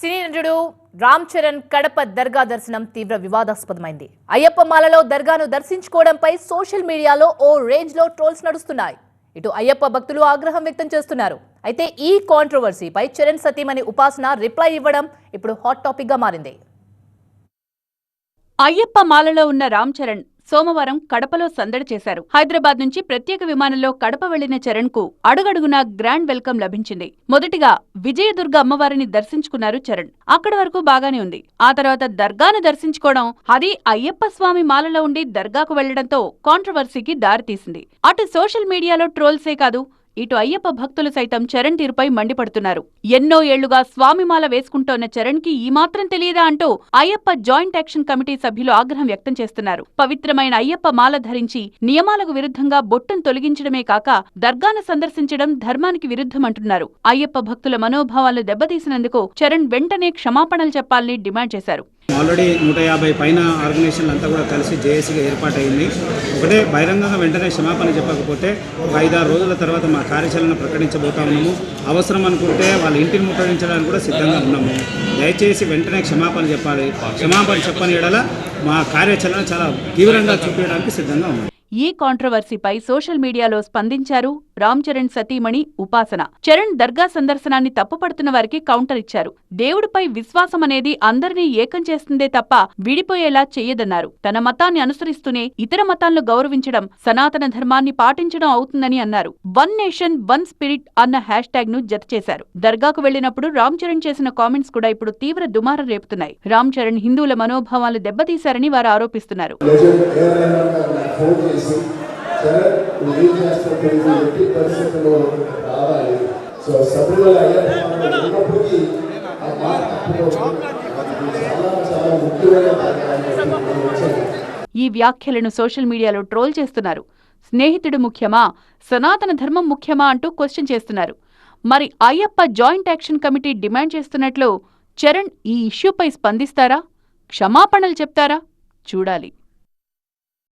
సినీ నటుడు రామ్ చరణ్ కడప దర్గా దర్శనం తీవ్ర వివాదాస్పదమైంది. అయ్యప్ప మాలలో దర్గాను దర్శించుకోవడంపై సోషల్ మీడియాలో ఓ రేంజ్ లో ట్రోల్స్ నడుస్తున్నాయి. ఇటు అయ్యప్ప భక్తులు ఆగ్రహం వ్యక్తం చేస్తున్నారు. అయితే ఈ కాంట్రవర్సీపై చరణ్ సతీమణి ఉపాసన రిప్లై ఇవ్వడం ఇప్పుడు హాట్ టాపిక్ గా మారింది. అయ్యప్ప మాలలో ఉన్న రామ్ చరణ్ సోమవారం కడపలో సందడి చేశారు. హైదరాబాద్ నుంచి ప్రత్యేక విమానంలో కడప వెళ్లిన చరణ్ కు అడుగడుగునా గ్రాండ్ వెల్కమ్ లభించింది. మొదటిగా విజయదుర్గ అమ్మవారిని దర్శించుకున్నారు చరణ్. అక్కడి వరకు బాగానే ఉంది. ఆ తర్వాత దర్గాను దర్శించుకోవడం, అది అయ్యప్ప స్వామి మాలలో ఉండి దర్గాకు వెళ్లడంతో కాంట్రవర్సీకి దారితీసింది. అటు సోషల్ మీడియాలో ట్రోల్సే కాదు, ఇటు అయ్యప్ప భక్తులు సైతం చరణ్ తీరుపై మండిపడుతున్నారు. ఎన్నో ఏళ్లుగా స్వామిమాల వేసుకుంటోన్న చరణ్ కి ఈ మాత్రం తెలియదా అంటూ అయ్యప్ప జాయింట్ యాక్షన్ కమిటీ సభ్యులు ఆగ్రహం వ్యక్తం చేస్తున్నారు. పవిత్రమైన అయ్యప్ప మాల ధరించి నియమాలకు విరుద్ధంగా బొట్టును తొలగించడమే కాక దర్గాను సందర్శించడం ధర్మానికి విరుద్ధమంటున్నారు. అయ్యప్ప భక్తుల మనోభావాలను దెబ్బతీసినందుకు చరణ్ వెంటనే క్షమాపణలు చెప్పాలని డిమాండ్ చేశారు. ఆల్రెడీ 150 పైన ఆర్గనైజేషన్లు అంతా కూడా కలిసి జేఏసీగా ఏర్పాటైంది. ఒకటే బహిరంగంగా వెంటనే క్షమాపణ చెప్పకపోతే 5-6 రోజుల తర్వాత మా కార్యాచరణ ప్రకటించబోతా ఉన్నాము. అవసరం అనుకుంటే వాళ్ళ ఇంటిని ముట్టడించడానికి కూడా సిద్ధంగా ఉన్నాము. దయచేసి వెంటనే క్షమాపణ చెప్పాలి. క్షమాపణ చెప్పని ఎడల మా కార్యాచరణ చాలా తీవ్రంగా చూపించడానికి సిద్ధంగా ఉన్నాము. ఈ కాంట్రవర్సీపై సోషల్ మీడియాలో స్పందించారు రామ్ చరణ్ సతీమణి ఉపాసన. చరణ్ దర్గా సందర్శనాన్ని తప్పుపడుతున్న వారికి కౌంటర్ ఇచ్చారు. దేవుడిపై విశ్వాసం అనేది అందరినీ ఏకం చేస్తుందే తప్ప విడిపోయేలా చెయ్యదన్నారు. తన మతాన్ని అనుసరిస్తూనే ఇతర మతాలను గౌరవించడం సనాతన ధర్మాన్ని పాటించడం అవుతుందని అన్నారు. వన్ నేషన్ వన్ స్పిరిట్ అన్న హ్యాష్ ట్యాగ్ ను జత చేశారు. దర్గాకు వెళ్లినప్పుడు రామ్ చరణ్ చేసిన కామెంట్స్ కూడా ఇప్పుడు తీవ్ర దుమారం రేపుతున్నాయి. రామ్ చరణ్ హిందువుల మనోభావాలు దెబ్బతీశారని వారు ఆరోపిస్తున్నారు. ఈ వ్యాఖ్యలను సోషల్ మీడియాలో ట్రోల్ చేస్తున్నారు. స్నేహితుడు ముఖ్యమా, సనాతన ధర్మం ముఖ్యమా అంటూ క్వశ్చన్ చేస్తున్నారు. మరి Ayyappa joint action committee demand చేస్తున్నట్లు చరణ్ ఈ ఇష్యూపై స్పందిస్తారా, క్షమాపణలు చెప్తారా? చూడాలి.